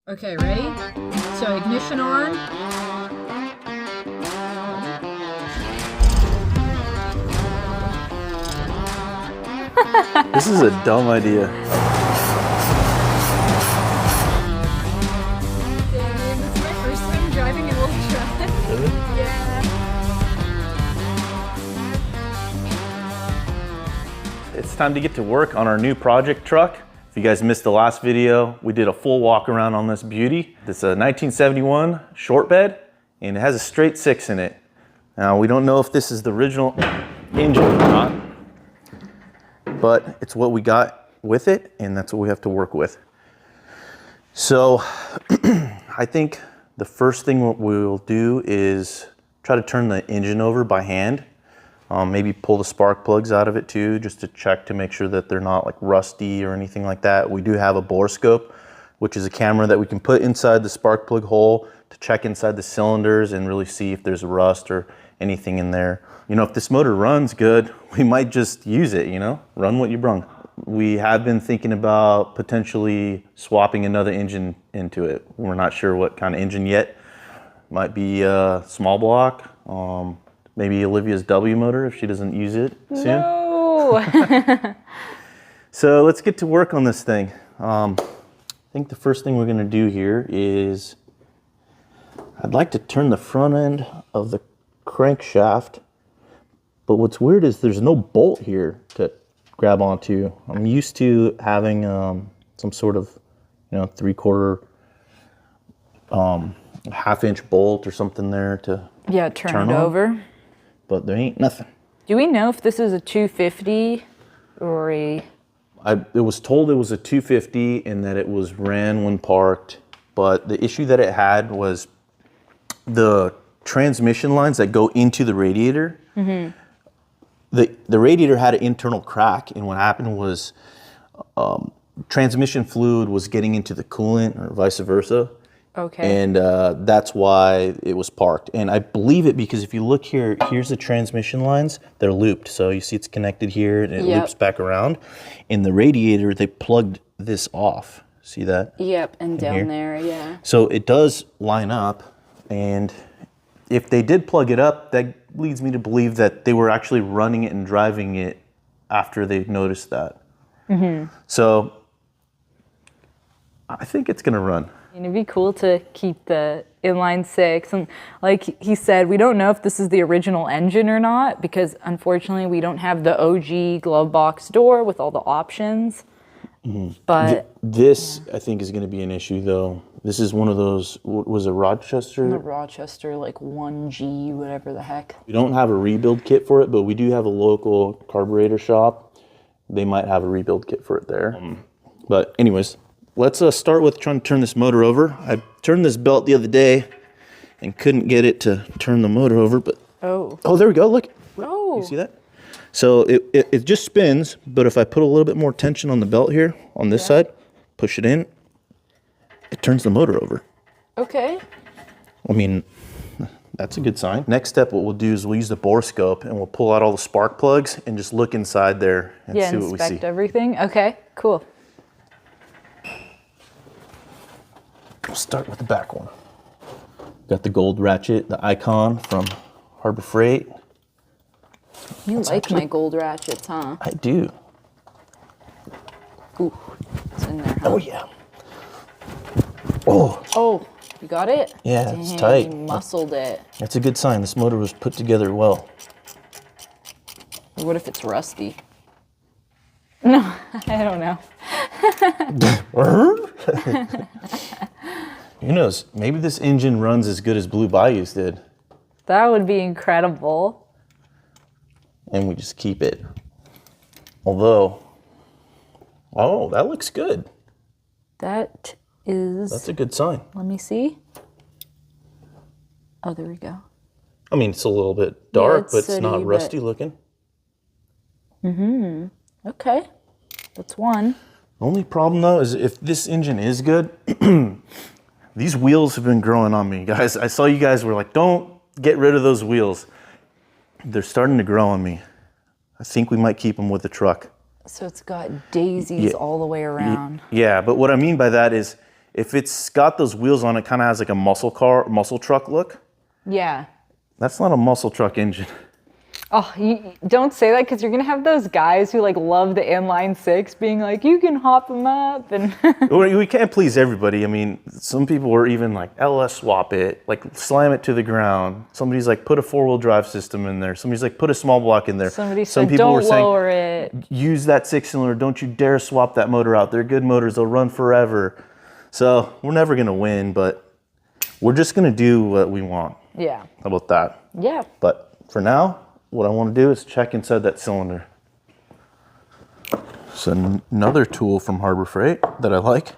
Okay, ready? So ignition on. This is a dumb idea. This is my first time driving an old truck. Really? Yeah. It's time to get to work on our new project truck. If you guys missed the last video, we did a full walk around on this beauty. This is a 1971 Shortbed, and it has a straight six in it. Now, we don't know if this is the original engine or not, but it's what we got with it, and that's what we have to work with. So I think the first thing what we'll do is try to turn the engine over by hand. Maybe pull the spark plugs out of it too, just to check to make sure that they're not like rusty or anything like that. We do have a borescope, which is a camera that we can put inside the spark plug hole to check inside the cylinders and really see if there's rust or anything in there. You know, if this motor runs good, we might just use it, you know, run what you brung. We have been thinking about potentially swapping another engine into it. We're not sure what kind of engine yet. Might be a small block. Maybe Olivia's W motor if she doesn't use it soon. No. So let's get to work on this thing. I think the first thing we're gonna do here is I'd like to turn the front end of the crankshaft, but what's weird is there's no bolt here to grab onto. I'm used to having some sort of, you know, 3/4 half-inch bolt or something there to turn it over. But there ain't nothing. Do we know if this is a 250 or a... It was told it was a 250 and that it was ran when parked, but the issue that it had was the transmission lines that go into the radiator. Mm-hmm. The radiator had an internal crack, and what happened was transmission fluid was getting into the coolant or vice versa. Okay. And that's why it was parked. And I believe it because if you look here, here's the transmission lines. They're looped. So you see it's connected here and it loops back around. In the radiator, they plugged this off. See that? Yep, and down there, yeah. So it does line up. And if they did plug it up, that leads me to believe that they were actually running it and driving it after they noticed that. Mm-hmm. So I think it's going to run. And it'd be cool to keep the inline six. And like he said, we don't know if this is the original engine or not, because unfortunately we don't have the OG glove box door with all the options. Mm-hmm. But this, I think, is going to be an issue though. This is one of those, what was it, Rochester? The Rochester, like 1G, whatever the heck. We don't have a rebuild kit for it, but we do have a local carburetor shop. They might have a rebuild kit for it there. But anyways, let's start with trying to turn this motor over. I turned this belt the other day and couldn't get it to turn the motor over, but oh, there we go. Look. Oh. You see that? So it just spins, but if I put a little bit more tension on the belt here, on this side, push it in, it turns the motor over. Okay. I mean, that's a good sign. Next step, what we'll do is we'll use the borescope and we'll pull out all the spark plugs and just look inside there and see what we see. Inspect everything. Okay, cool. We'll start with the back one. Got the gold ratchet, the icon from Harbor Freight. You like my gold ratchets, huh? I do. Ooh, it's in there, huh? Oh, yeah. Oh. Oh, you got it? Yeah, Dang, it's tight. You muscled it. That's a good sign. This motor was put together well. What if it's rusty? No, I don't know. Who knows? Maybe this engine runs as good as Blue Bayou's did. That would be incredible. And we just keep it. Although, oh, that looks good. That is... That's a good sign. Let me see. Oh, there we go. I mean, it's a little bit dark, it's but it's sooty, not rusty looking. Mm-hmm. Okay. That's one. Only problem though is if this engine is good, these wheels have been growing on me, guys. I saw you guys were like, don't get rid of those wheels. They're starting to grow on me. I think we might keep them with the truck. So it's got daisies all the way around. Yeah, but what I mean by that is if it's got those wheels on it, kind of has like a muscle truck look. Yeah. That's not a muscle truck engine. Oh, you don't say that because you're going to have those guys who like love the inline six being like, you can hop them up. And We can't please everybody. I mean, some people were even like, LS swap it, like slam it to the ground. Somebody's like, put a 4-wheel drive system in there. Somebody's like, put a small block in there. Somebody Some said, people don't were saying, lower it. use that 6-cylinder. Don't you dare swap that motor out. They're good motors. They'll run forever. So we're never going to win, but we're just going to do what we want. Yeah. How about that? Yeah. But for now, what I want to do is check inside that cylinder. So another tool from Harbor Freight that I like.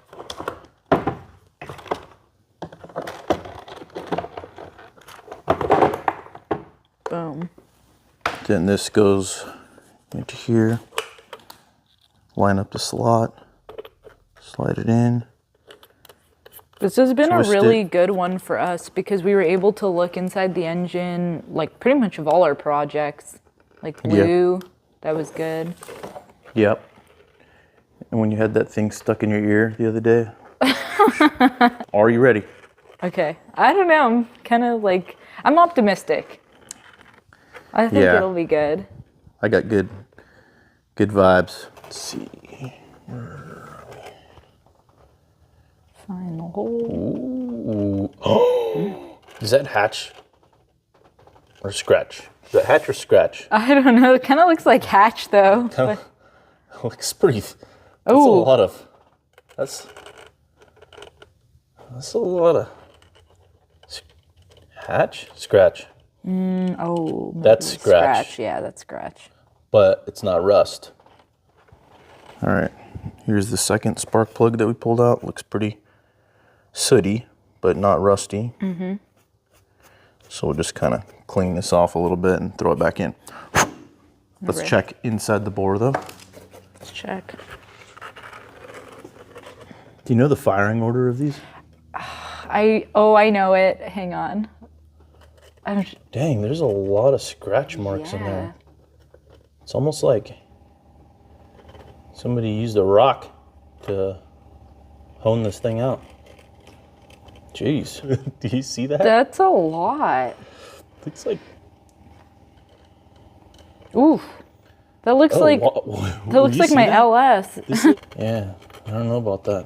Boom. Then this goes into here. Line up the slot. Slide it in. This has been Twist a really it. good one for us because we were able to look inside the engine, like pretty much of all our projects. Like blue, that was good. Yep. And when you had that thing stuck in your ear the other day. Are you ready? Okay. I don't know. I'm kind of like, I'm optimistic. I think it'll be good. I got good vibes. Let's see. Find the hole. Ooh. Oh. Is that hatch or scratch? Is that hatch or scratch? I don't know. It kind of looks like hatch though. Kind of looks pretty. That's a Ooh. lot of. That's a lot of. Hatch, scratch. Oh, That's scratch. Yeah, that's scratch. But it's not rust. All right, here's the second spark plug that we pulled out. Looks pretty sooty, but not rusty. Mm-hmm. So we'll just kind of clean this off a little bit and throw it back in. Let's check inside the bore though. Let's check. Do you know the firing order of these? I know it. Hang on. Dang, there's a lot of scratch marks in there. It's almost like somebody used a rock to hone this thing out. Jeez, do you see that? That's a lot. Looks like. Oof. That looks like that looks like my LS. Yeah, I don't know about that.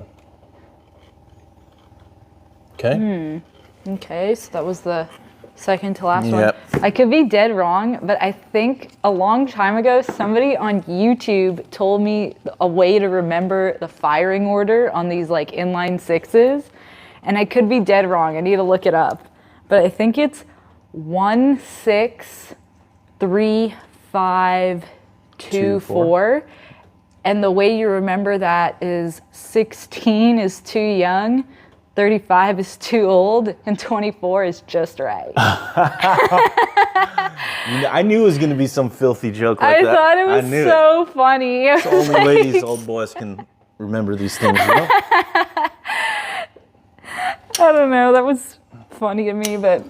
Okay. Okay, so that was the second to last Yep. one. I could be dead wrong, but I think a long time ago, somebody on YouTube told me a way to remember the firing order on these like inline sixes, and I could be dead wrong. I need to look it up, but I think it's 1 6 3 5 2 4, and the way you remember that is 16 is too young, 35 is too old, and 24 is just right. I knew it was going to be some filthy joke like that. I thought it was so funny. It's the only way these old boys can remember these things, you know? I don't know, that was funny to me, but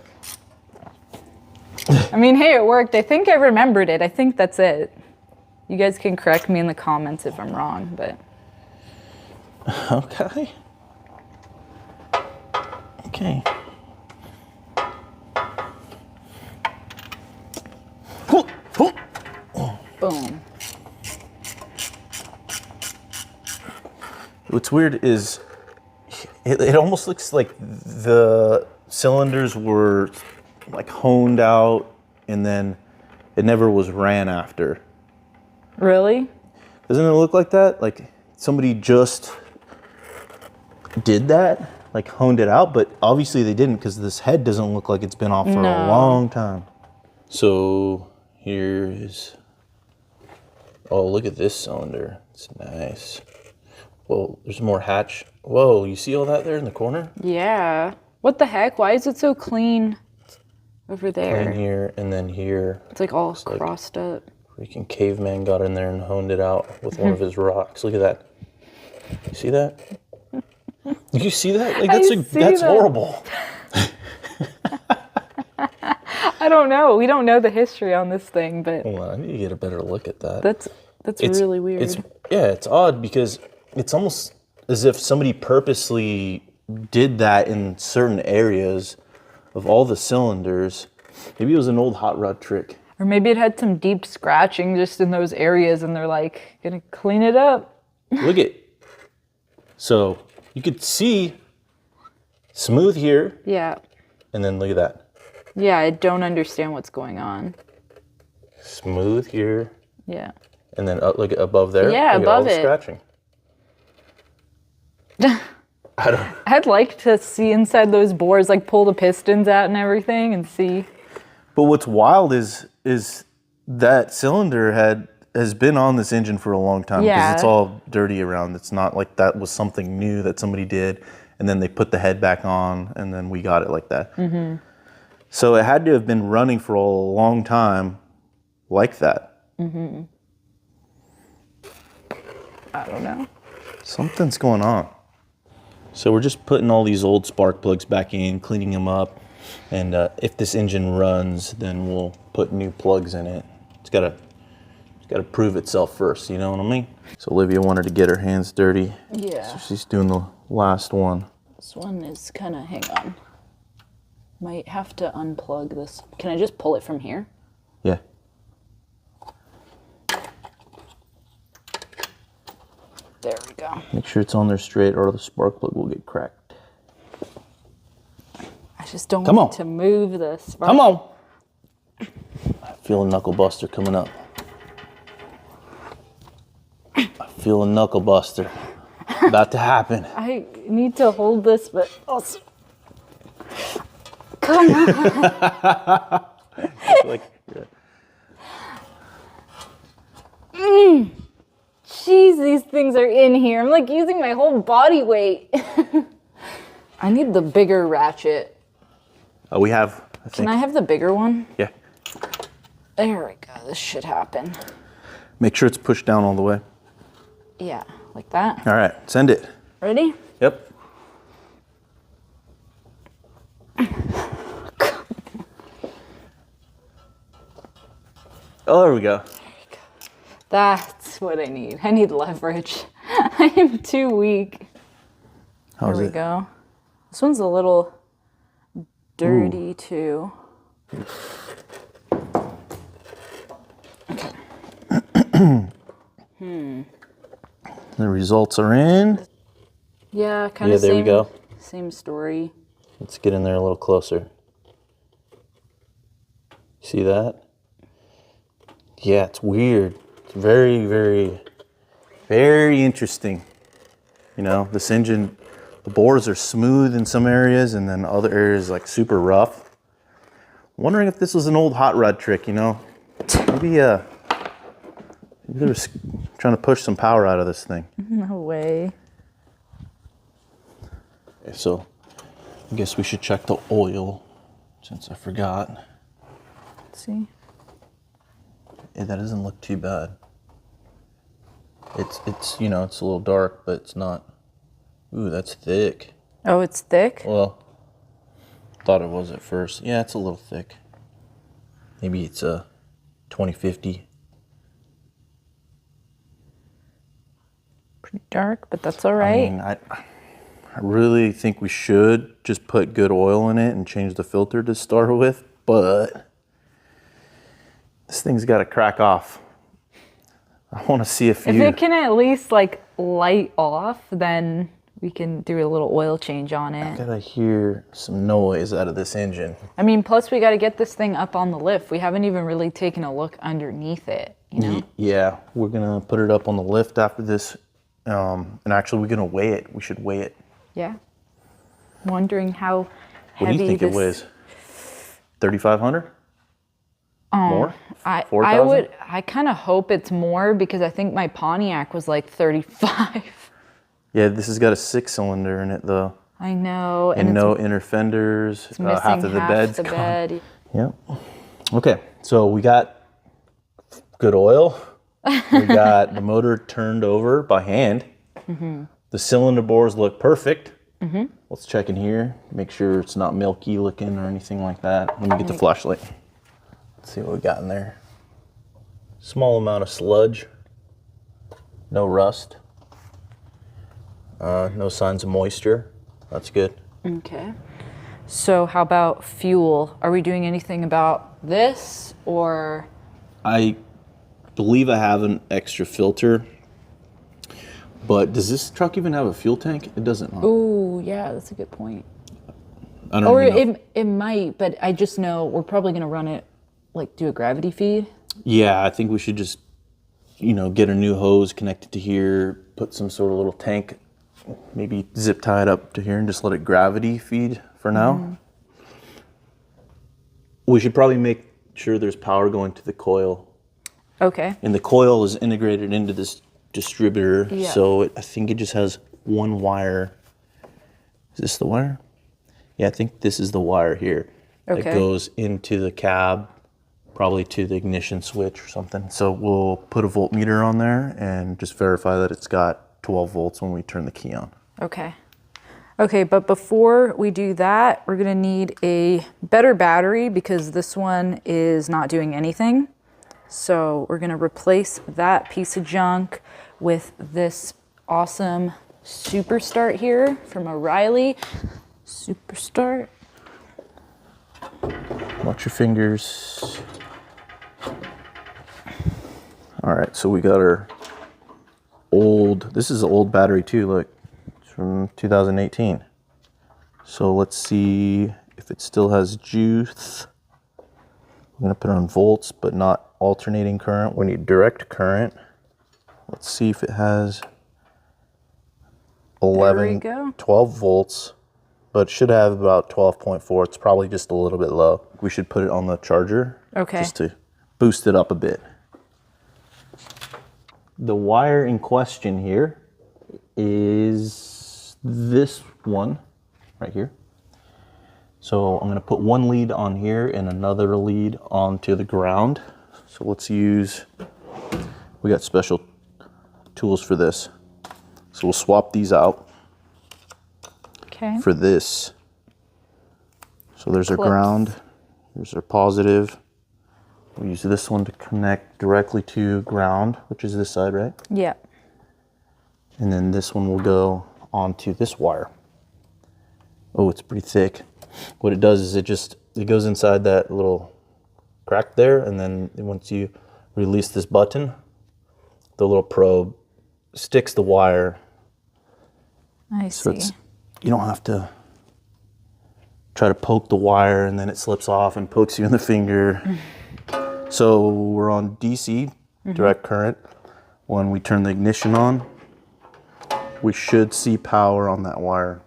I mean, hey, it worked. I think I remembered it. I think that's it. You guys can correct me in the comments if I'm wrong, but. Okay. Okay. Boom. What's weird is it almost looks like the cylinders were like honed out and then it never was ran after. Really? Doesn't it look like that? Like somebody just did that? Like honed it out, but obviously they didn't because this head doesn't look like it's been off for a long time. So here is, oh, look at this cylinder. It's nice. Whoa, there's more hatch. Whoa, you see all that there in the corner? Yeah. What the heck? Why is it so clean over there? Clean here and then here. It's like all crossed up. Freaking caveman got in there and honed it out with one of his rocks. Look at that. You see that? You see that? Like that's horrible. I don't know. We don't know the history on this thing, but Hold on, I need to get a better look at that. that's really weird. It's odd because it's almost as if somebody purposely did that in certain areas of all the cylinders. Maybe it was an old hot rod trick. Or maybe it had some deep scratching just in those areas and they're like, gonna clean it up. Look at, so you could see smooth here. Yeah. And then look at that. Yeah, I don't understand what's going on. Smooth here. Yeah. And then look at above there. Yeah, look above at all it. The scratching. I'd like to see inside those bores, like pull the pistons out and everything and see. But what's wild is that cylinder has been on this engine for a long time. Yeah. Because it's all dirty around. It's not like that was something new that somebody did and then they put the head back on and then we got it like that. Mm-hmm. So it had to have been running for a long time like that. Mm-hmm. I don't know. Something's going on. So we're just putting all these old spark plugs back in, cleaning them up. And if this engine runs, then we'll put new plugs in it. It's got to prove itself first, you know what I mean? So Olivia wanted to get her hands dirty. Yeah. So she's doing the last one. This one is kind of, hang on. Might have to unplug this. Can I just pull it from here? Yeah. There we go. Make sure it's on there straight or the spark plug will get cracked. I just don't want to move this. Come on. I feel a knuckle buster coming up. I feel a knuckle buster about to happen. I need to hold this, but also... Come on. Like, Jeez, these things are in here. I'm like using my whole body weight. I need the bigger ratchet. Oh, we have, I think. Can I have the bigger one? Yeah. There we go. This should happen. Make sure it's pushed down all the way. Yeah, like that. All right, send it. Ready? Yep. Oh, there we go. That's what I need. I need leverage. I am too weak. How's There we it? go. This one's a little dirty too. Okay. The results are in. Yeah, kind of there we go. Same story. Let's get in there a little closer. See that? Yeah, it's weird. It's very, very, very interesting. You know, this engine, the bores are smooth in some areas and then other areas like super rough. Wondering if this was an old hot rod trick, you know? Maybe they were trying to push some power out of this thing. No way. Okay, so I guess we should check the oil since I forgot. Let's see. Yeah, that doesn't look too bad. It's you know, it's a little dark, but it's not. Ooh, that's thick. Oh, it's thick? Well, thought it was at first. Yeah, it's a little thick. Maybe it's a 2050. Pretty dark, but that's all right. I mean, I really think we should just put good oil in it and change the filter to start with, but this thing's got to crack off. I want to see if If it can at least like light off, then we can do a little oil change on it. I gotta hear some noise out of this engine. I mean, plus we got to get this thing up on the lift. We haven't even really taken a look underneath it, you know? Yeah, we're gonna put it up on the lift after this, and actually we're gonna weigh it. We should weigh it. Yeah. Wondering how What heavy do you think this... it weighs? 3,500? More? 4,000? I kind of hope it's more because I think my Pontiac was like 35. Yeah, this has got a 6-cylinder in it though. I know. And no inner fenders. It's missing half of the bed's gone. bed. Yep. Okay, so we got good oil. We got the motor turned over by hand. Mm-hmm. The cylinder bores look perfect. Mm-hmm. Let's check in here, make sure it's not milky looking or anything like that. Let me get the flashlight. Let's see what we got in there. Small amount of sludge. No rust. No signs of moisture. That's good. Okay. So how about fuel? Are we doing anything about this, or? I believe I have an extra filter, but does this truck even have a fuel tank? It doesn't. Oh, yeah, that's a good point. I don't Or even know. it might, but I just know we're probably going to run it, like do a gravity feed. Yeah, I think we should just, get a new hose connected to here, put some sort of little tank, maybe zip tie it up to here and just let it gravity feed for now. We should probably make sure there's power going to the coil. Okay. And the coil is integrated into this distributor, Yeah. so I think it just has one wire. Is this the wire? Yeah, I think this is the wire here that Okay. goes into the cab, probably to the ignition switch or something. So we'll put a voltmeter on there and just verify that it's got 12 volts when we turn the key on. Okay. Okay, but before we do that, we're gonna need a better battery because this one is not doing anything. So we're gonna replace that piece of junk with this awesome Super Start here from O'Reilly. Super Start. Watch your fingers. All right, so we got our this is an old battery too, look. It's from 2018. So let's see if it still has juice. I'm gonna put it on volts, but not alternating current. We need direct current. Let's see if it has 11, go. 12 volts, but it should have about 12.4. It's probably just a little bit low. We should put it on the charger. Okay. Just to boost it up a bit. The wire in question here is this one right here. So I'm going to put one lead on here and another lead onto the ground. So let's use, we got special tools for this. So we'll swap these out Okay. for this. So there's our Clips. ground, here's our positive. We'll use this one to connect directly to ground, which is this side, right? Yeah. And then this one will go onto this wire. Oh, it's pretty thick. What it does is it goes inside that little crack there, and then once you release this button, the little probe sticks the wire. I So see. you don't have to try to poke the wire and then it slips off and pokes you in the finger. So we're on DC, direct current. When we turn the ignition on, we should see power on that wire.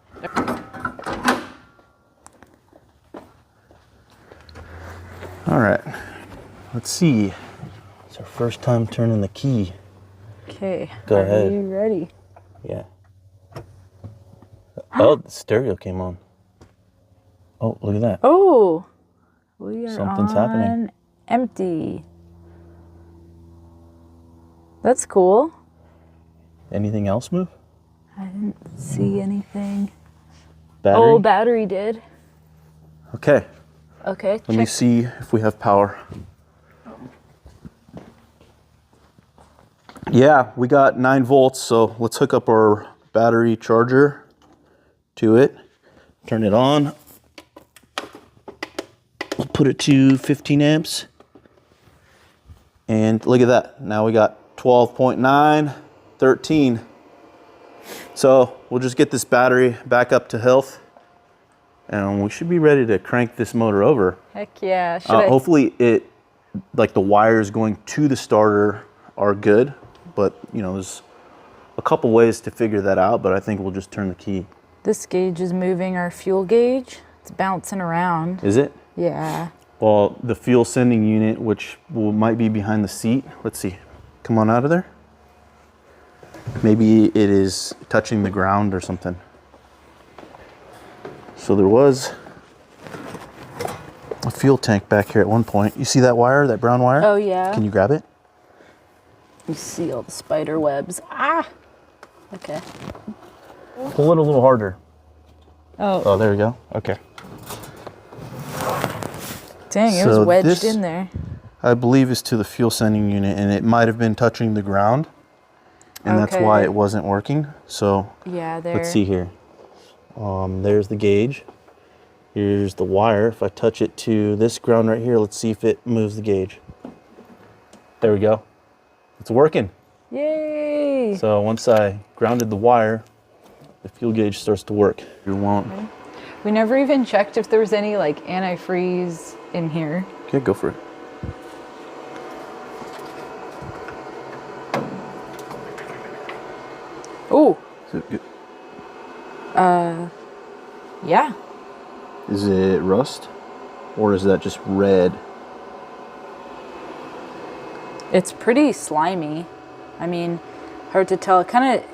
All right, let's see. It's our first time turning the key. Okay. Go ahead. Are you ready? Yeah. Oh, the stereo came on. Oh, look at that. Oh, we are Something's on happening. empty. That's cool. Anything else move? I didn't see anything. Battery? Oh, battery did. Okay, Okay, let me see if we have power. Yeah, we got 9 volts, so let's hook up our battery charger to it. Turn it on. We'll put it to 15 amps. And look at that. Now we got 12.9, 13. So we'll just get this battery back up to health and we should be ready to crank this motor over. Heck yeah. Should I? Hopefully like the wires going to the starter are good, but there's a couple ways to figure that out, but I think we'll just turn the key. This gauge is moving our fuel gauge. It's bouncing around. Is it? Yeah. Well, the fuel sending unit, which might be behind the seat. Let's see. Come on out of there. Maybe it is touching the ground or something. So there was a fuel tank back here at one point. You see that wire, that brown wire? Oh, yeah. Can you grab it? You see all the spider webs. Ah! Okay. Pull it a little harder. Oh, Oh, there we go. Okay. dang, it So was wedged this- in there. I believe is to the fuel sending unit, and it might have been touching the ground, and that's why Okay. it wasn't working. So Yeah, there. let's see here. There's the gauge. Here's the wire. If I touch it to this ground right here, let's see if it moves the gauge. There we go. It's working. Yay! So once I grounded the wire, the fuel gauge starts to work. You won't. Okay. We never even checked if there was any like antifreeze in here. Okay, go for it. Oh. Is it good? Yeah. Is it rust? Or is that just red? It's pretty slimy. I mean, hard to tell. It kind of,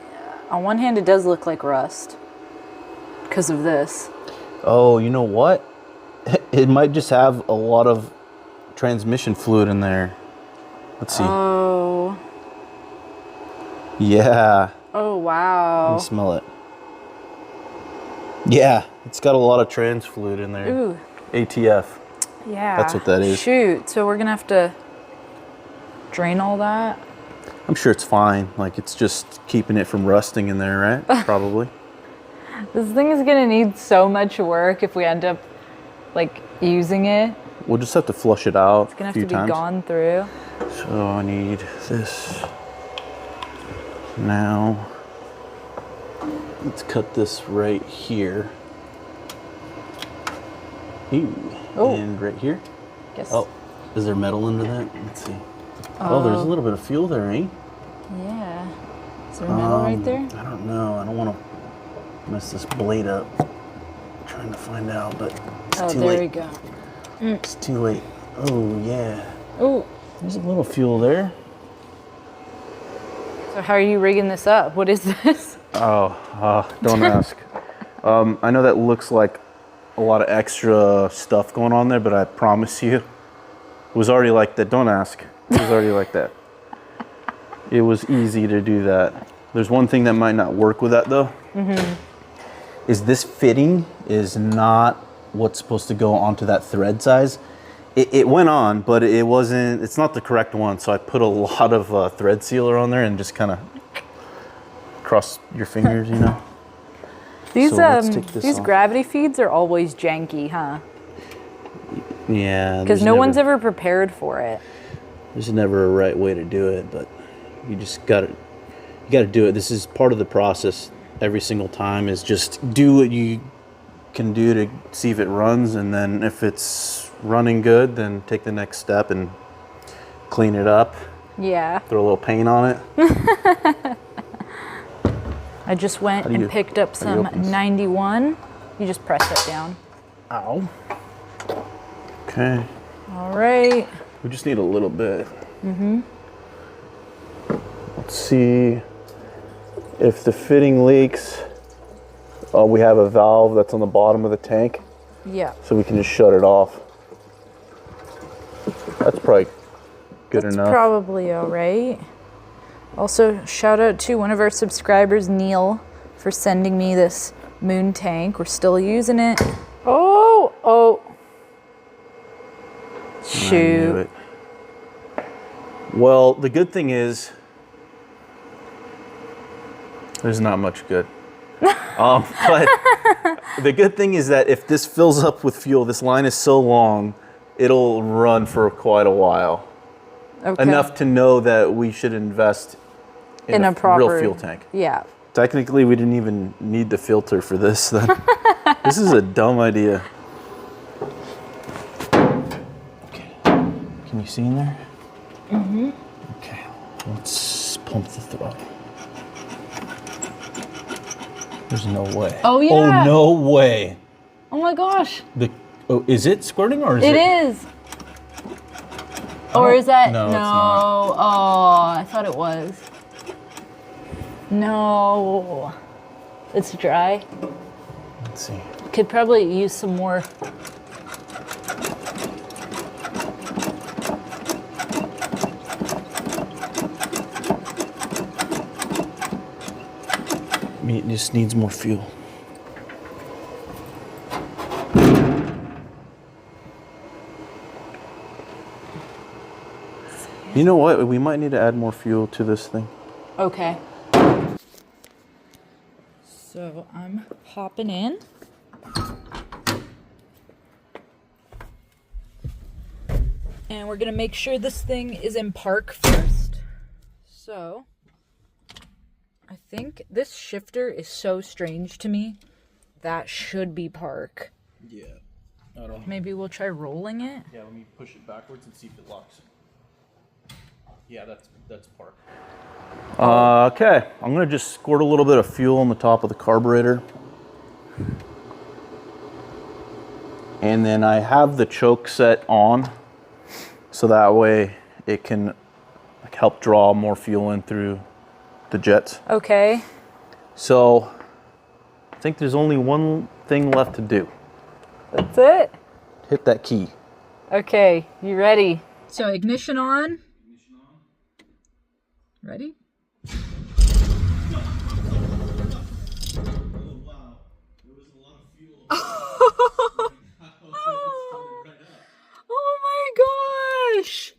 on one hand, it does look like rust because of this. Oh, you know what? It might just have a lot of transmission fluid in there. Let's see. Oh. Yeah. Oh, wow. Let me smell it. Yeah, it's got a lot of trans fluid in there. Ooh. ATF. Yeah. That's what that is. Shoot. So we're going to have to drain all that? I'm sure it's fine. Like, it's just keeping it from rusting in there, right? Probably. This thing is going to need so much work if we end up, like, using it. We'll just have to flush it out It's going to have to be gone through. So I need this. Now, let's cut this right here. Ooh. Oh. And right here. Guess. Oh, is there metal under that? Let's see. Oh, there's a little bit of fuel there, eh? Yeah. Is there metal right there? I don't know. I don't want to mess this blade up. I'm trying to find out, but it's too late. There we go. It's too late. Oh, yeah. Oh. There's a little fuel there. So how are you rigging this up? What is this? Oh, don't ask. I know that looks like a lot of extra stuff going on there, but I promise you, it was already like that. Don't ask. It was already like that. It was easy to do that. There's one thing that might not work with that though. Mm-hmm. Is this fitting is not what's supposed to go onto that thread size. It went on, but it wasn't, it's not the correct one. So I put a lot of thread sealer on there and just kind of cross your fingers, you know. These So let's take this these off. gravity feeds are always janky, huh? Yeah. Because no one's ever prepared for it. There's never a right way to do it, but you just got to do it. This is part of the process every single time, is just do what you can do to see if it runs, and then if it's running good, then take the next step and clean it up. Yeah. Throw a little paint on it. I just went and picked up some 91. You just press it down. Ow. Okay. All right. We just need a little bit. Mm-hmm. Let's see if the fitting leaks. We have a valve that's on the bottom of the tank, Yeah. so we can just shut it off. That's probably good enough. Probably all right. Also, shout out to one of our subscribers, Neil, for sending me this moon tank. We're still using it. Oh. I knew Shoot. it. Well, the good thing is there's not much good. But the good thing is that if this fills up with fuel, this line is so long, it'll run for quite a while. Okay. Enough to know that we should invest in a proper real fuel tank. Yeah. Technically, we didn't even need the filter for this. Then this is a dumb idea. Okay, can you see in there? Mm-hmm. Okay, let's pump the throttle. There's no way. Oh, yeah. Oh, no way. Oh my gosh. Is it squirting or is It is. Or is that? No, it's no. not. Oh, I thought it was. No. It's dry. Let's see. Could probably use some more. It just needs more fuel. You know what? We might need to add more fuel to this thing. Okay. So I'm hopping in. And we're gonna make sure this thing is in park first. So, I think this shifter is so strange to me. That should be park. Yeah. I don't know. Maybe we'll try rolling it. Yeah, let me push it backwards and see if it locks. Yeah, that's park. Okay, I'm gonna just squirt a little bit of fuel on the top of the carburetor. And then I have the choke set on, so that way it can like help draw more fuel in through the jets. Okay. So I think there's only one thing left to do. That's it? Hit that key. Okay, you ready? So ignition on. Ignition on. Ready? Oh wow, there was a lot of fuel. Oh my gosh!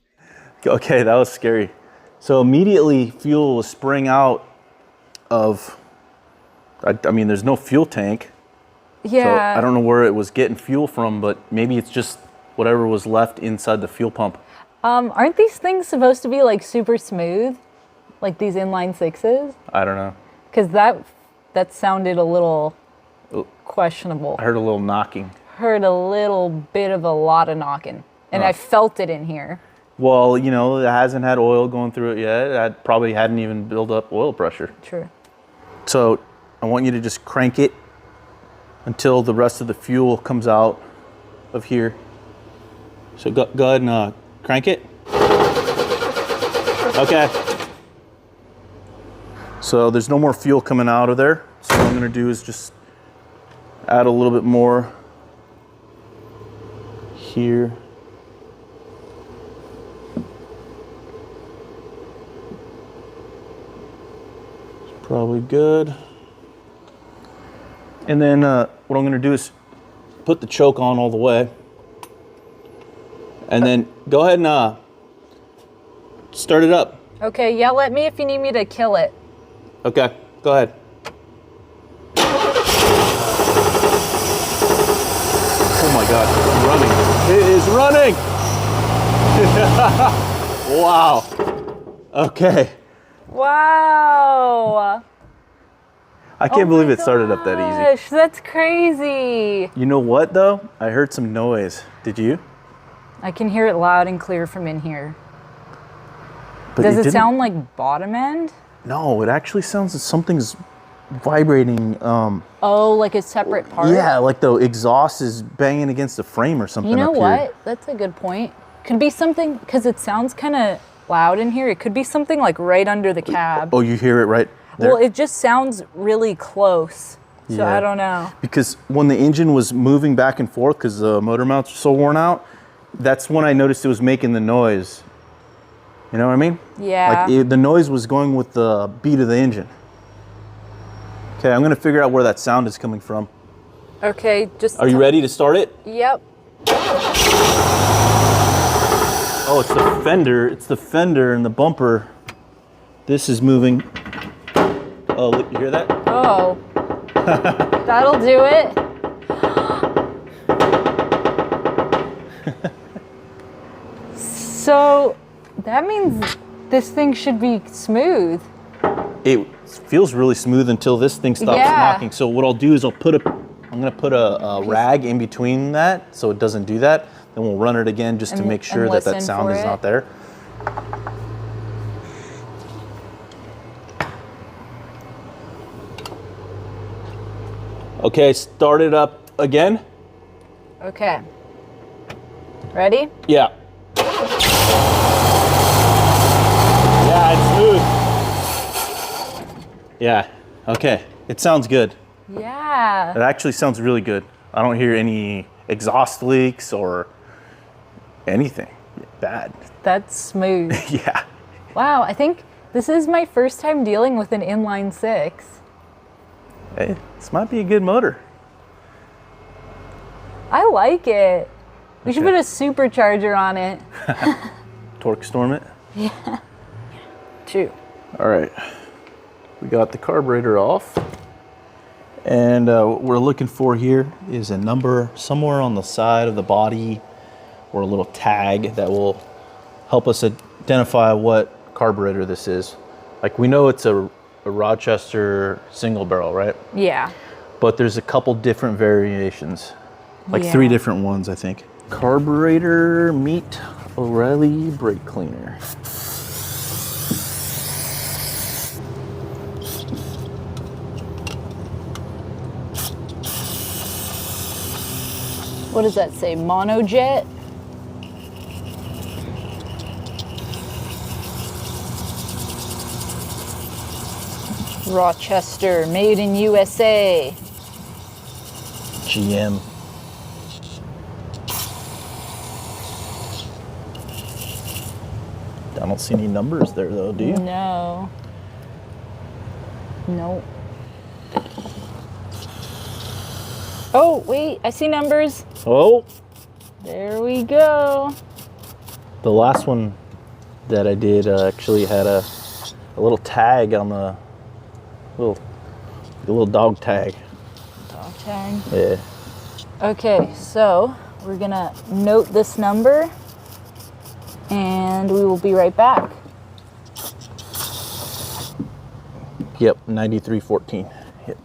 Okay, that was scary. So immediately fuel was spraying out of, I mean, there's no fuel tank. Yeah. So I don't know where it was getting fuel from, but maybe it's just whatever was left inside the fuel pump. Aren't these things supposed to be like super smooth? Like these inline sixes? I don't know. Because that sounded a little questionable. I heard a little knocking. Heard a little bit of a lot of knocking. And I felt it in here. Well, you know, it hasn't had oil going through it yet. It probably hadn't even built up oil pressure. True. So I want you to just crank it until the rest of the fuel comes out of here. So go ahead and crank it. Okay. So there's no more fuel coming out of there. So what I'm gonna do is just add a little bit more here. It's probably good. And then what I'm gonna do is put the choke on all the way. And then go ahead and start it up. Okay, yell at me if you need me to kill it. Okay, go ahead. Oh my God, it's running. It is running. Wow. Okay. Wow. I can't believe it started up that easy. Gosh, that's crazy. You know what though? I heard some noise. Did you? I can hear it loud and clear from in here. But Does it didn't- sound like bottom end? No, it actually sounds like something's vibrating. Oh, like a separate part? Yeah, like the exhaust is banging against the frame or something. You know up what? Here. That's a good point. Could be something, because it sounds kind of loud in here. It could be something like right under the cab. Oh, you hear it right there? Well, it just sounds really close. So Yeah. I don't know. Because when the engine was moving back and forth because the motor mounts are so worn out, that's when I noticed it was making the noise. You know what I mean? Yeah. Like the noise was going with the beat of the engine. Okay, I'm gonna figure out where that sound is coming from. Okay, just... Are you ready to start it? Yep. Oh, it's the fender. It's the fender and the bumper. This is moving. Oh, look, you hear that? Oh. That'll do it. So, that means this thing should be smooth. It feels really smooth until this thing stops knocking. So what I'll do is I'm gonna put a rag in between that so it doesn't do that. Then we'll run it again just to make sure that that sound is not there. Okay, start it up again. Okay. Ready? Yeah. Yeah, it's smooth. Yeah, okay. It sounds good. Yeah. It actually sounds really good. I don't hear any exhaust leaks or anything bad. That's smooth. Yeah. Wow, I think this is my first time dealing with an inline six. Hey, this might be a good motor. I like it. We should put a supercharger on it. Torque storm it. Yeah. 2. All right. We got the carburetor off. And what we're looking for here is a number somewhere on the side of the body or a little tag that will help us identify what carburetor this is. Like, we know it's a Rochester single barrel, right? Yeah. But there's a couple different variations, like Yeah. 3 different ones, I think. Carburetor meet O'Reilly brake cleaner. What does that say? Monojet? Rochester, made in USA. GM. I don't see any numbers there though, do you? No. Nope. Oh, wait, I see numbers. Oh, There we go. the last one that I did actually had a little tag on the little dog tag. Dog tag. Yeah. Okay, so we're gonna note this number and we will be right back. Yep, 9314. Yep.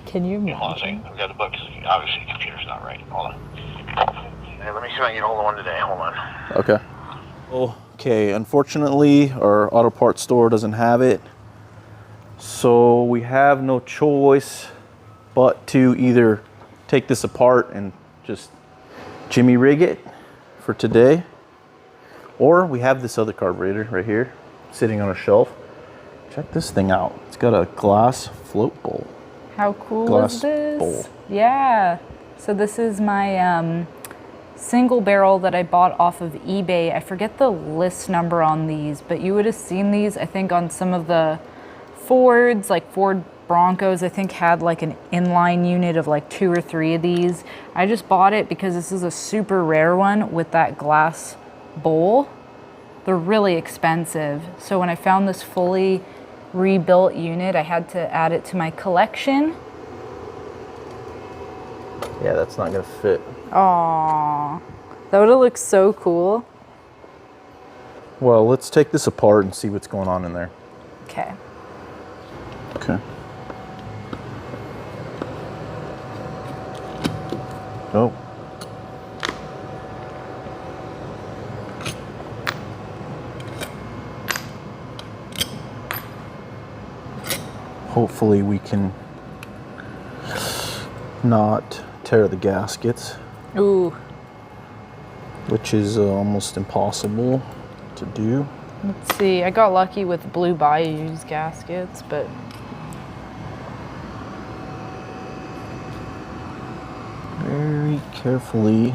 Can you Hold on a second. I've got the book. Obviously, the computer's not right. Hold on. Hey, let me see if I can get hold of one today. Hold on. Okay. Okay, unfortunately, our auto parts store doesn't have it. So we have no choice but to either take this apart and just jimmy rig it for today, or we have this other carburetor right here sitting on a shelf. Check this thing out. It's got a glass float bowl. How cool Glass is this? bowl. Yeah. So this is my single barrel that I bought off of eBay. I forget the list number on these, but you would have seen these, I think, on some of the Fords, like Ford Broncos, I think had like an inline unit of like 2 or 3 of these. I just bought it because this is a super rare one with that glass bowl. They're really expensive. So when I found this fully rebuilt unit, I had to add it to my collection. Yeah, that's not gonna fit. Aww, that would have looked so cool. Well, let's take this apart and see what's going on in there. Okay. Okay. Oh. Hopefully we can not tear the gaskets, Ooh, which is almost impossible to do. let's see. I got lucky with Blue Bayou's gaskets, but Very carefully.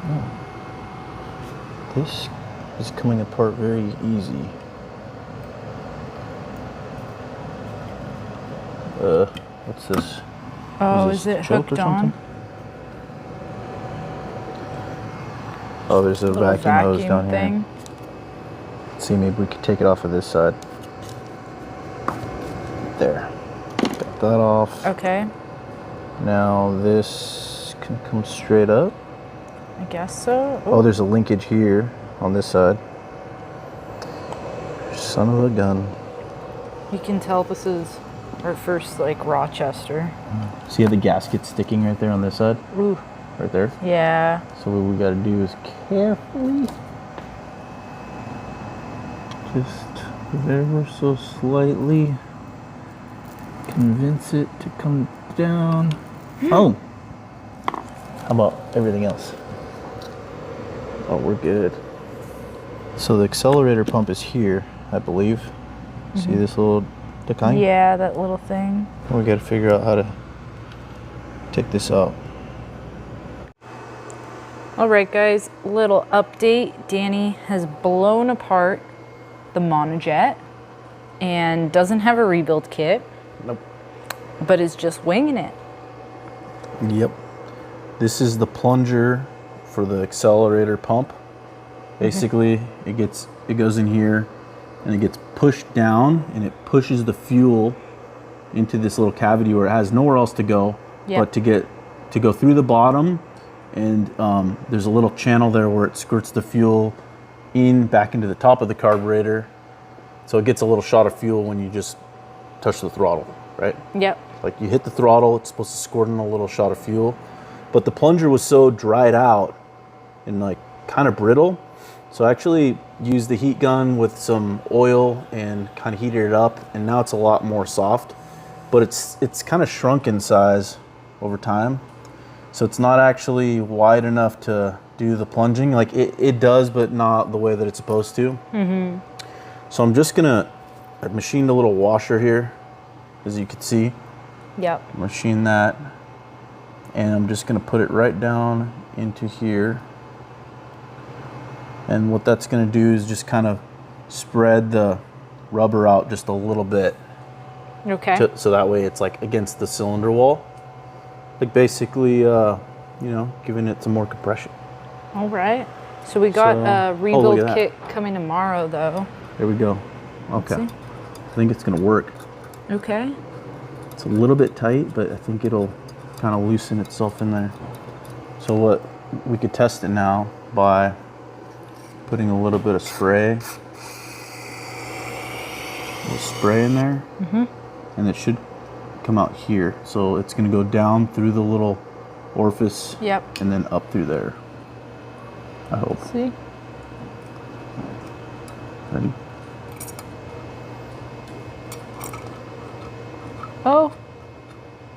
Oh. This is coming apart very easy. What's this? oh, this is it choke or hooked on? something? Oh, there's a Little vacuum hose down thing. here. Let's see, maybe we could take it off of this side. There. Got that off. Okay, Now this can come straight up. I guess so. Oh, there's a linkage here on this side. Son of a gun. You can tell this is our first like Rochester. See how the gasket's sticking right there on this side? Ooh, Right there. yeah. So what we gotta do is carefully, just ever so slightly, convince it to come down. Oh! How about everything else? Oh, we're good. So the accelerator pump is here, I believe. See this little decline? Yeah, that little thing. We gotta figure out how to take this out. All right, guys, little update. Danny has blown apart the monojet and doesn't have a rebuild kit, Nope. but is just winging it. Yep. This is the plunger for the accelerator pump. Basically, it goes in here and it gets pushed down and it pushes the fuel into this little cavity where it has nowhere else to go but to go through the bottom, and there's a little channel there where it squirts the fuel back into the top of the carburetor, so it gets a little shot of fuel when you just touch the throttle, right? Yep. Like you hit the throttle, it's supposed to squirt in a little shot of fuel, but the plunger was so dried out and like kind of brittle, so I actually used the heat gun with some oil and kind of heated it up, and now it's a lot more soft, but it's kind of shrunk in size over time, so it's not actually wide enough to do the plunging. Like it does, but not the way that it's supposed to. So I'm just gonna, I machined a little washer here, as you can see. Yep. Machine that, and I'm just gonna put it right down into here. And what that's gonna do is just kind of spread the rubber out just a little bit. Okay. So that way it's like against the cylinder wall. Like basically, giving it some more compression. All right. So we got a rebuild kit coming tomorrow, though. There we go. Okay. I think it's gonna work. Okay. It's a little bit tight, but I think it'll kind of loosen itself in there. So what, we could test it now by putting a little bit of spray. A little spray in there. And it should come out here. So it's gonna go down through the little orifice. Yep. And then up through there. I hope. Let's see. Ready? Oh,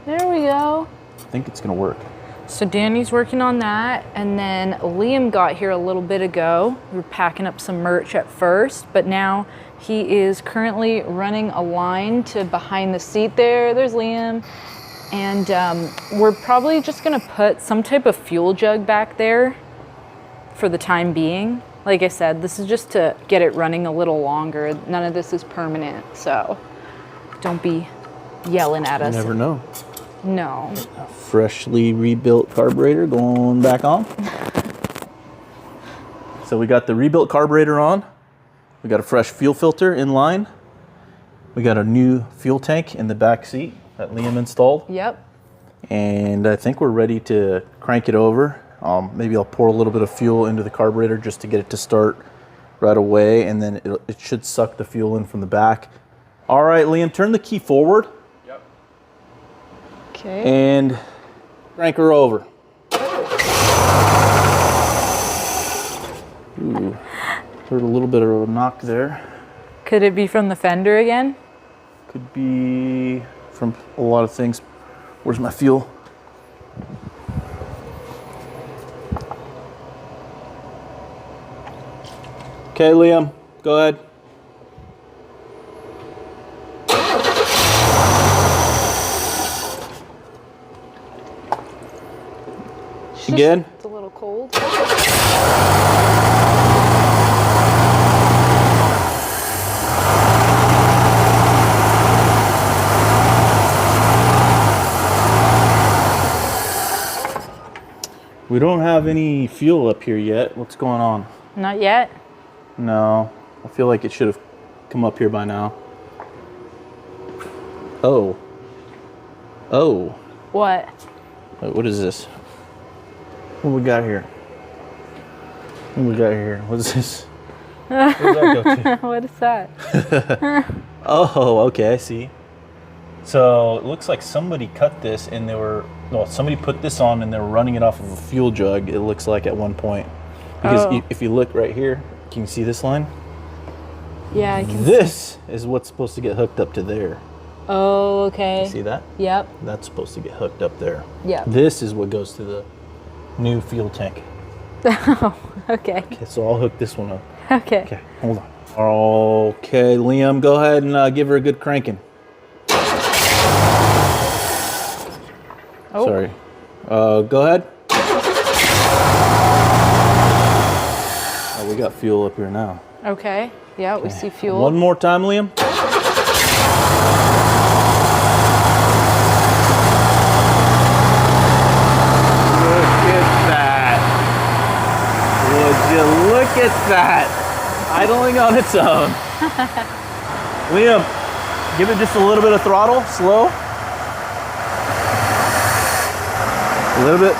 there we go. I think it's gonna work. So Danny's working on that, and then Liam got here a little bit ago. We were packing up some merch at first, but now he is currently running a line to behind the seat there. There's Liam. And we're probably just gonna put some type of fuel jug back there for the time being. Like I said, this is just to get it running a little longer. None of this is permanent, so don't be yelling at us. You never know. No. A freshly rebuilt carburetor going back on. So we got the rebuilt carburetor on. We got a fresh fuel filter in line. We got a new fuel tank in the back seat that Liam installed. Yep. And I think we're ready to crank it over. Maybe I'll pour a little bit of fuel into the carburetor just to get it to start right away, and then it should suck the fuel in from the back. All right, Liam, turn the key forward. Yep. Okay. And crank her over. Ooh, heard a little bit of a knock there. Could it be from the fender again? Could be from a lot of things. Where's my fuel? Okay, Liam, go ahead. Again? It's a little cold. We don't have any fuel up here yet. What's going on? Not yet. No, I feel like it should have come up here by now. Oh. Oh. What? Wait, what is this? What we got here? What we got here? What is this? Where does that go to? What is that? Oh, okay, I see. So it looks like somebody cut this and somebody put this on and they were running it off of a fuel jug, it looks like at one point. Because if you look right here, can you see this line? Yeah, I can. This is what's supposed to get hooked up to there. Oh, okay. See that? Yep. That's supposed to get hooked up there. Yep. This is what goes to the new fuel tank. Oh, okay. Okay, so I'll hook this one up. Okay. Okay, hold on. Okay, Liam, go ahead and give her a good cranking. Oh. Sorry. Go ahead. Oh, we got fuel up here now. Okay. Yeah, we see fuel. One more time, Liam. Look at that. you look at that? Idling on its own. Liam, give it just a little bit of throttle, slow. A little bit.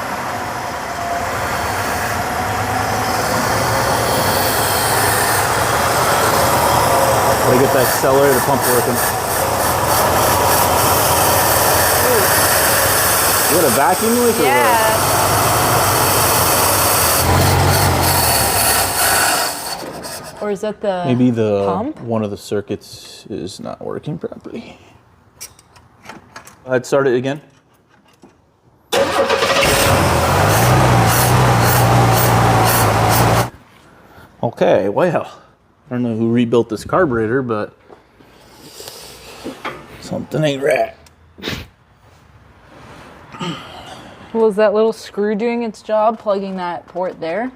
Gotta get that accelerator pump working. You got a vacuum leak? Yeah. Or is that the maybe the pump? One of the circuits is not working properly. I'd start it again. Okay, well, I don't know who rebuilt this carburetor, but something ain't right. Was that little screw doing its job, plugging that port there?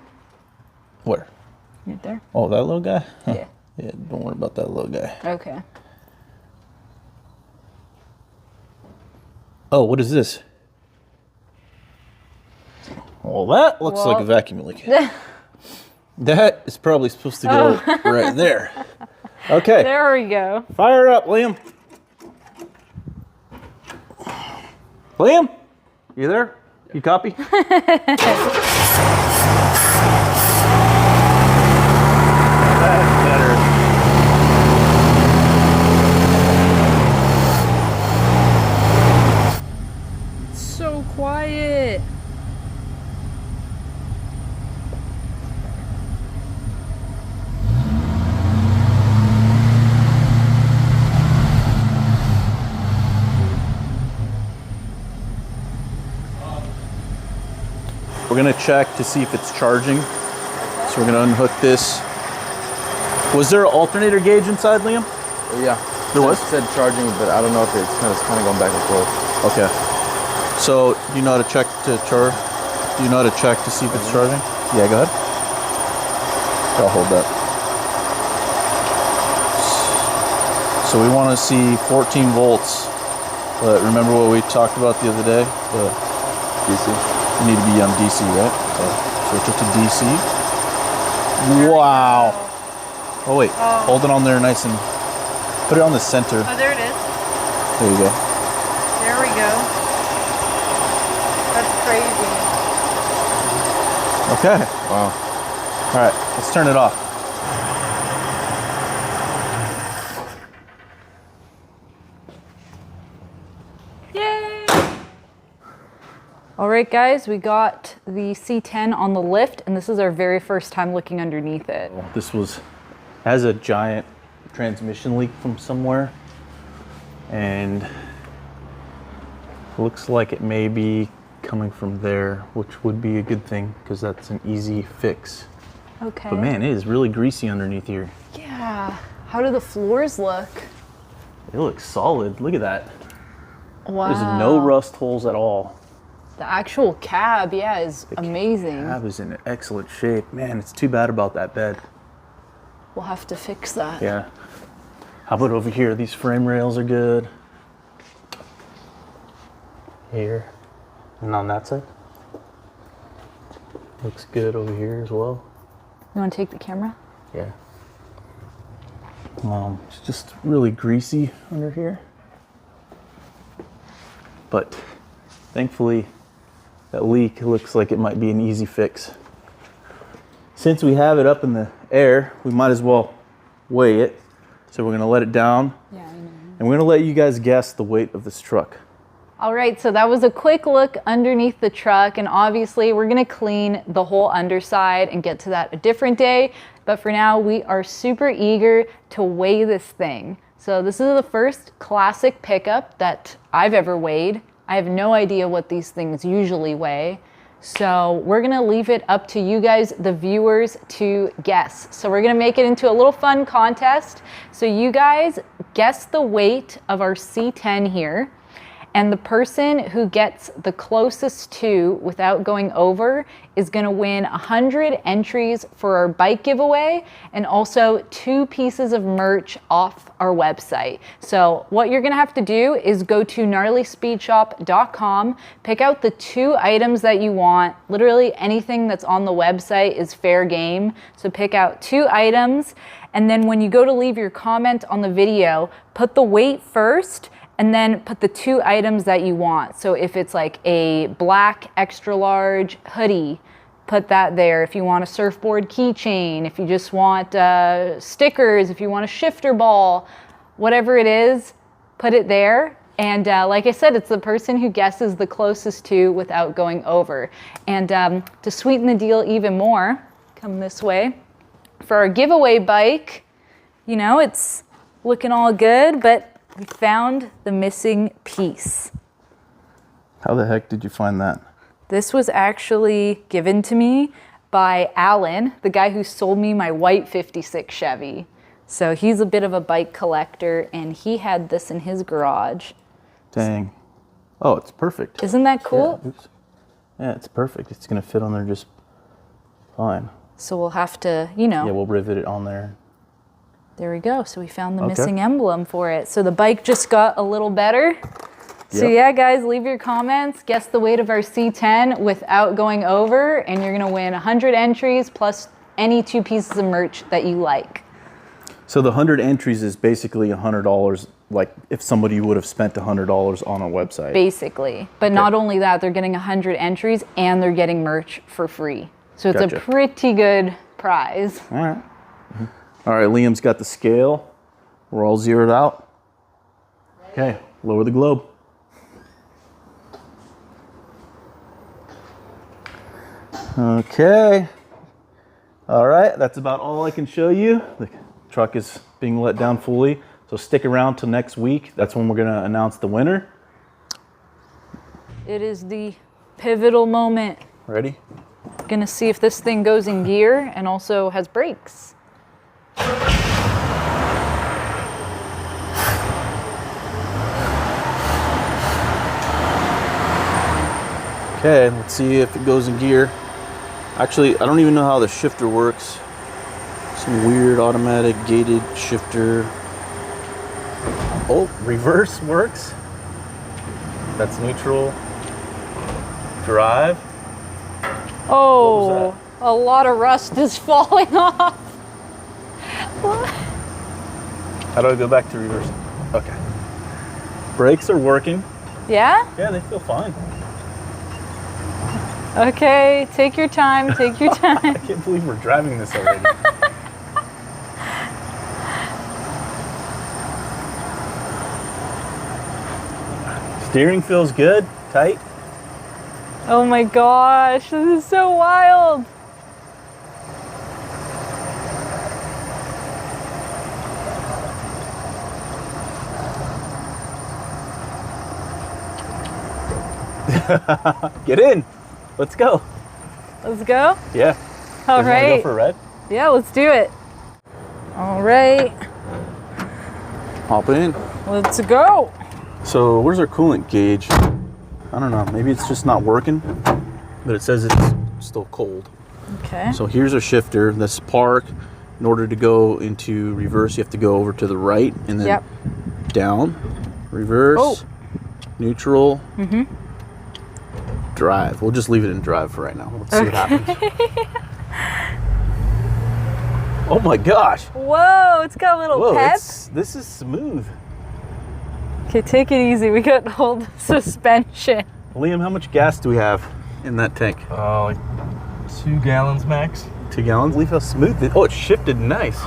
Where? Right there. Oh, that little guy? Huh. Yeah. Yeah, don't worry about that little guy. Okay. Oh, what is this? Well, that looks like a vacuum leak. That is probably supposed to go right there. Okay. There we go. Fire up, Liam. Liam, you there? You copy? That's better. So quiet. We're gonna check to see if it's charging. So we're gonna unhook this. Was there an alternator gauge inside, Liam? Yeah. There was? It said charging, but I don't know if it's kind of going back and forth. Okay. So you know how to check to charge? Do you know how to check to see if it's charging? Yeah, go ahead. I'll hold that. So we want to see 14 volts. But remember what we talked about the other day? The DC. You need to be on DC, right? So switch it to DC. Wow. Oh wait, hold it on there nice and put it on the center. Oh, there it is. There you go. There we go. That's crazy. Okay. Wow. All right, let's turn it off. Yay! All right, guys, we got the C10 on the lift, and this is our very first time looking underneath it. This has a giant transmission leak from somewhere, and looks like it may be coming from there, which would be a good thing because that's an easy fix. Okay. But man, it is really greasy underneath here. Yeah. How do the floors look? It looks solid. Look at that. Wow. There's no rust holes at all. The actual cab, yeah, is amazing. The cab is in excellent shape. Man, it's too bad about that bed. We'll have to fix that. Yeah. How about over here? These frame rails are good. Here. And on that side. Looks good over here as well. You want to take the camera? Yeah. It's just really greasy under here. But thankfully, that leak looks like it might be an easy fix. Since we have it up in the air, we might as well weigh it. So we're gonna let it down. Yeah, I know. And we're gonna let you guys guess the weight of this truck. All right, so that was a quick look underneath the truck, and obviously we're gonna clean the whole underside and get to that a different day. But for now, we are super eager to weigh this thing. So this is the first classic pickup that I've ever weighed. I have no idea what these things usually weigh. So we're gonna leave it up to you guys, the viewers, to guess. So we're gonna make it into a little fun contest. So you guys guess the weight of our C10 here. And the person who gets the closest to without going over is going to win 100 entries for our bike giveaway and also 2 pieces of merch off our website. So what you're going to have to do is go to gnarlyspeedshop.com, pick out the 2 items that you want. Literally anything that's on the website is fair game. So pick out 2 items, and then when you go to leave your comment on the video, put the weight first and then put the 2 items that you want. So if it's like a black extra large hoodie, put that there. If you want a surfboard keychain, if you just want stickers, if you want a shifter ball, whatever it is, put it there. And like I said, it's the person who guesses the closest to without going over. And to sweeten the deal even more, come this way. For our giveaway bike, you know, it's looking all good, but we found the missing piece. How the heck did you find that? This was actually given to me by Alan, the guy who sold me my white 56 Chevy. So he's a bit of a bike collector, and he had this in his garage. Dang. Oh, it's perfect. Isn't that cool? Yeah, oops. Yeah, it's perfect. It's gonna fit on there just fine. So we'll have to, you know. Yeah, we'll rivet it on there. There we go. So we found the missing emblem for it. So the bike just got a little better. So yeah, guys, leave your comments. Guess the weight of our C10 without going over, and you're gonna win 100 entries plus any 2 pieces of merch that you like. So the 100 entries is basically $100, like if somebody would have spent $100 on a website. Basically. But not only that, they're getting 100 entries and they're getting merch for free. So it's a pretty good prize. All right. All right, Liam's got the scale. We're all zeroed out. Okay, lower the globe. Okay. All right, that's about all I can show you. The truck is being let down fully, so stick around till next week. That's when we're gonna announce the winner. It is the pivotal moment. Ready? Gonna see if this thing goes in gear and also has brakes. Okay, let's see if it goes in gear. Actually, I don't even know how the shifter works. Some weird automatic gated shifter. Oh, reverse works. That's neutral. Drive. Oh, a lot of rust is falling off. What? How do I go back to reverse? Okay. Brakes are working. Yeah? Yeah, they feel fine. Okay, take your time, take your time. I can't believe we're driving this already. Steering feels good, tight. Oh my gosh, this is so wild. Get in. Let's go. Let's go? Yeah. All Wanna right. go for a ride? Yeah, let's do it. All right, Hop in. let's go. So where's our coolant gauge? I don't know. Maybe it's just not working, but it says it's still cold. Okay. So here's our shifter. This park. In order to go into reverse, you have to go over to the right and then down, reverse, neutral, drive. We'll just leave it in drive for right now. Let's see what happens. Oh my gosh. Whoa, it's got a little pep. This is smooth. Okay, take it easy. We got to hold the suspension. Liam, how much gas do we have in that tank? Like 2 gallons max. 2 gallons. Leave how smooth it. Oh, it shifted nice.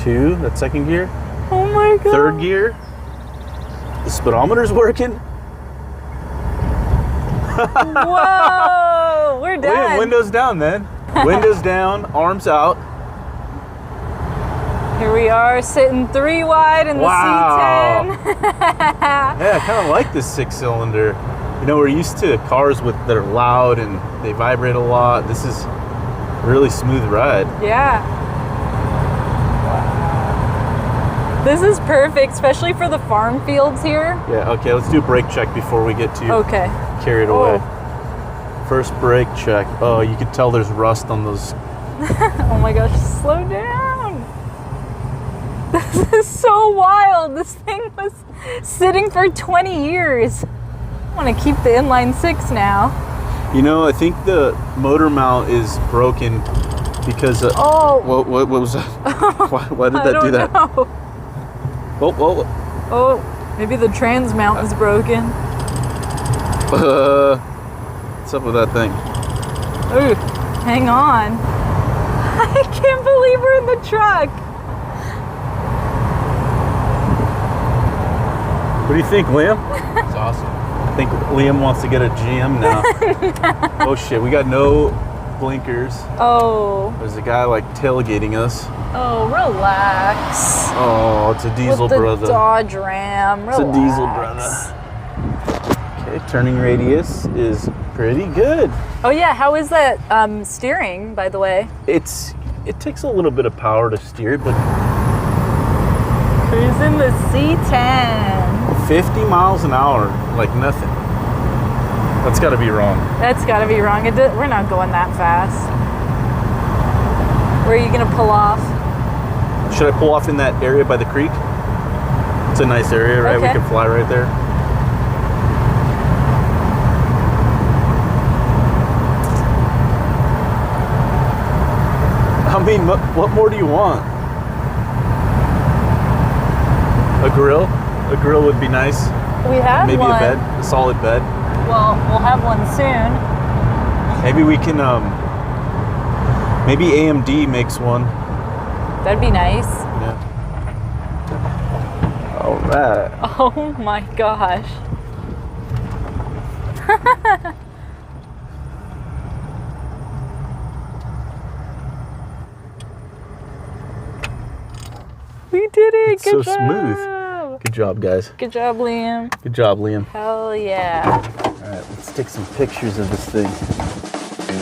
2, that's second gear. Oh my god. Third gear. The speedometer's working. Whoa, we're done. Liam, windows down then. Windows down, arms out. Here we are sitting 3 wide in the Wow. C10. Yeah, I kind of like this 6-cylinder. You know, we're used to cars that are loud and they vibrate a lot. This is a really smooth ride. Yeah. Wow. This is perfect, especially for the farm fields here. Yeah, okay, let's do a brake check before we get too Okay. carried away. First brake check. Oh, you can tell there's rust on those. Oh my gosh, slow down. This is so wild. This thing was sitting for 20 years. I want to keep the inline 6 now. You know, I think the motor mount is broken because what was that? why did that do that? Know. Oh, Oh, maybe the trans mount is broken. what's up with that thing? Ooh, hang on. I can't believe we're in the truck. What do you think, Liam? It's awesome. I think Liam wants to get a GM now. Oh shit, we got no blinkers. Oh, There's a guy like tailgating us. oh, relax. Oh, it's a diesel With the brother. Dodge Ram, It's relax. a diesel brother. Okay, turning radius is pretty good. Oh yeah, how is that steering, by the way? It takes a little bit of power to steer, but Cruising the C10. 50 miles an hour, like nothing. That's got to be wrong. That's gotta be wrong. We're not going that fast. Where are you gonna pull off? Should I pull off in that area by the creek? It's a nice area, right? Okay. We can fly right there. I mean, what more do you want? A grill? A grill would be nice. We have Maybe one. a bed, a solid bed. Well, we'll have one soon. Maybe we can, maybe AMD makes one. That'd be nice. Yeah. All right. Oh my gosh. We did it. So Good job. smooth. Good job, guys. Good job, Liam. Good job, Liam. Hell yeah. All right, let's take some pictures of this thing.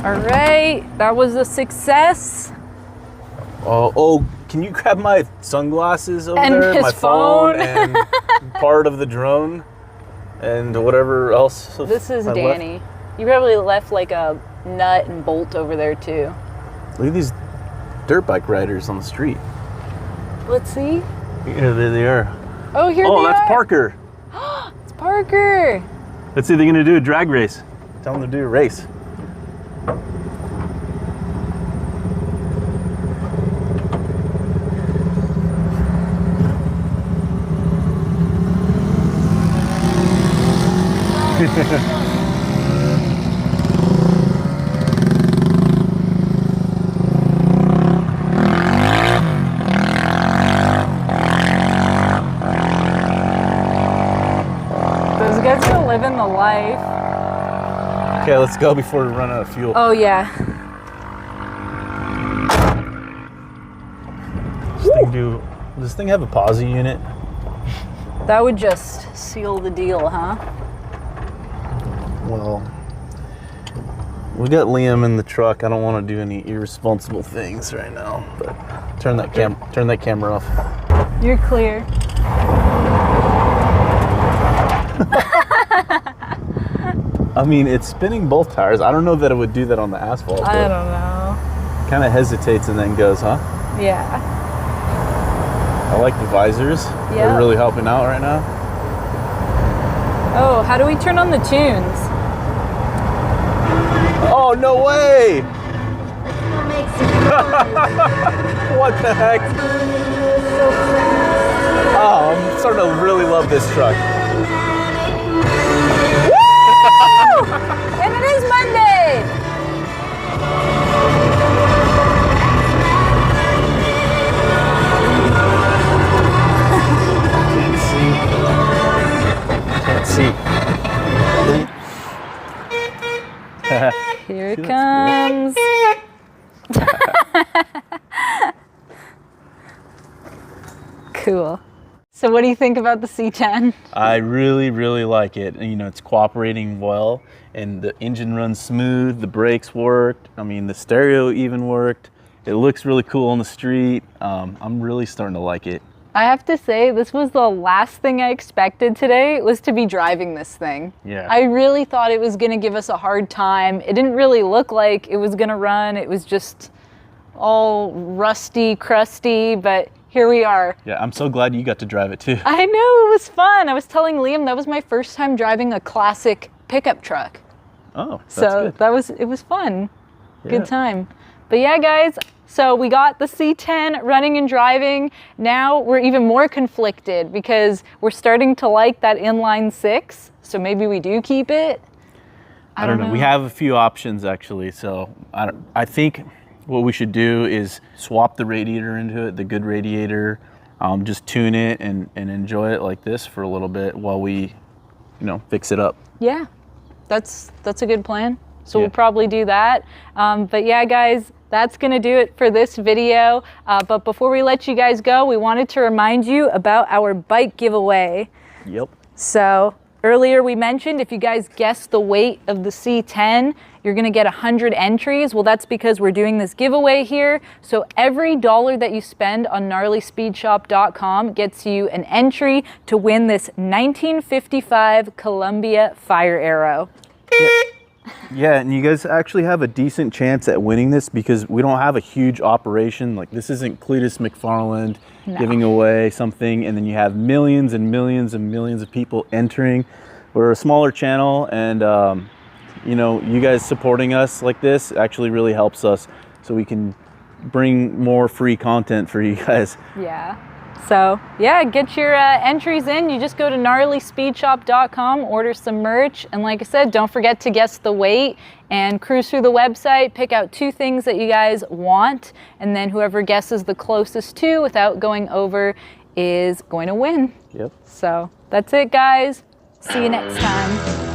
All right, that was a success. Oh, can you grab my sunglasses over And there? his My phone. and part of the drone and whatever else. This is I left. Danny. You probably left like a nut and bolt over there too. Look at these dirt bike riders on the street. Let's see. Here they are. Oh, here they Oh, that's are. Parker. It's Parker. Let's see, they're gonna do a drag race. Tell them to do a race. Those guys are living the life. Okay, let's go before we run out of fuel. Oh yeah. Does this thing have a posi unit? That would just seal the deal, huh? Well, we got Liam in the truck. I don't want to do any irresponsible things right now. But turn that camera off. You're clear. I mean, it's spinning both tires. I don't know that it would do that on the asphalt. I don't know. Kind of hesitates and then goes, huh? Yeah. I like the visors. Yeah. They're really helping out right now. Oh, how do we turn on the tunes? Oh, no way! What the heck? Oh, I'm starting to really love this truck. Woo! And it is Monday! Can't see. Here it comes. Cool. So what do you think about the C10? I really, really like it. And, you know, it's cooperating well, and the engine runs smooth, the brakes worked. I mean, the stereo even worked. It looks really cool on the street. I'm really starting to like it. I have to say, this was the last thing I expected today, was to be driving this thing. Yeah. I really thought it was gonna give us a hard time. It didn't really look like it was gonna run. It was just all rusty, crusty, but here we are. Yeah, I'm so glad you got to drive it too. I know, it was fun. I was telling Liam that was my first time driving a classic pickup truck. Oh, that's So good. it was fun. Yeah. Good time. But yeah, guys, so we got the C10 running and driving. Now we're even more conflicted because we're starting to like that inline 6. So maybe we do keep it. I don't know. We have a few options actually. So I think what we should do is swap the radiator into it, the good radiator, just tune it and enjoy it like this for a little bit while we, fix it up. Yeah, that's a good plan. So Yeah. we'll probably do that. But yeah, guys, that's gonna do it for this video. But before we let you guys go, we wanted to remind you about our bike giveaway. Yep. So earlier we mentioned if you guys guess the weight of the C10, you're gonna get 100 entries. Well, that's because we're doing this giveaway here. So every dollar that you spend on gnarlyspeedshop.com gets you an entry to win this 1955 Columbia Fire Arrow. Yeah, and you guys actually have a decent chance at winning this because we don't have a huge operation. Like, this isn't Cletus McFarland giving away something and then you have millions and millions and millions of people entering. We're a smaller channel, and you guys supporting us like this actually really helps us so we can bring more free content for you guys. Yeah. So yeah, get your entries in. You just go to gnarlyspeedshop.com, order some merch, and like I said, don't forget to guess the weight and cruise through the website, pick out 2 things that you guys want, and then whoever guesses the closest to without going over is going to win. Yep. So that's it, guys. See you next time.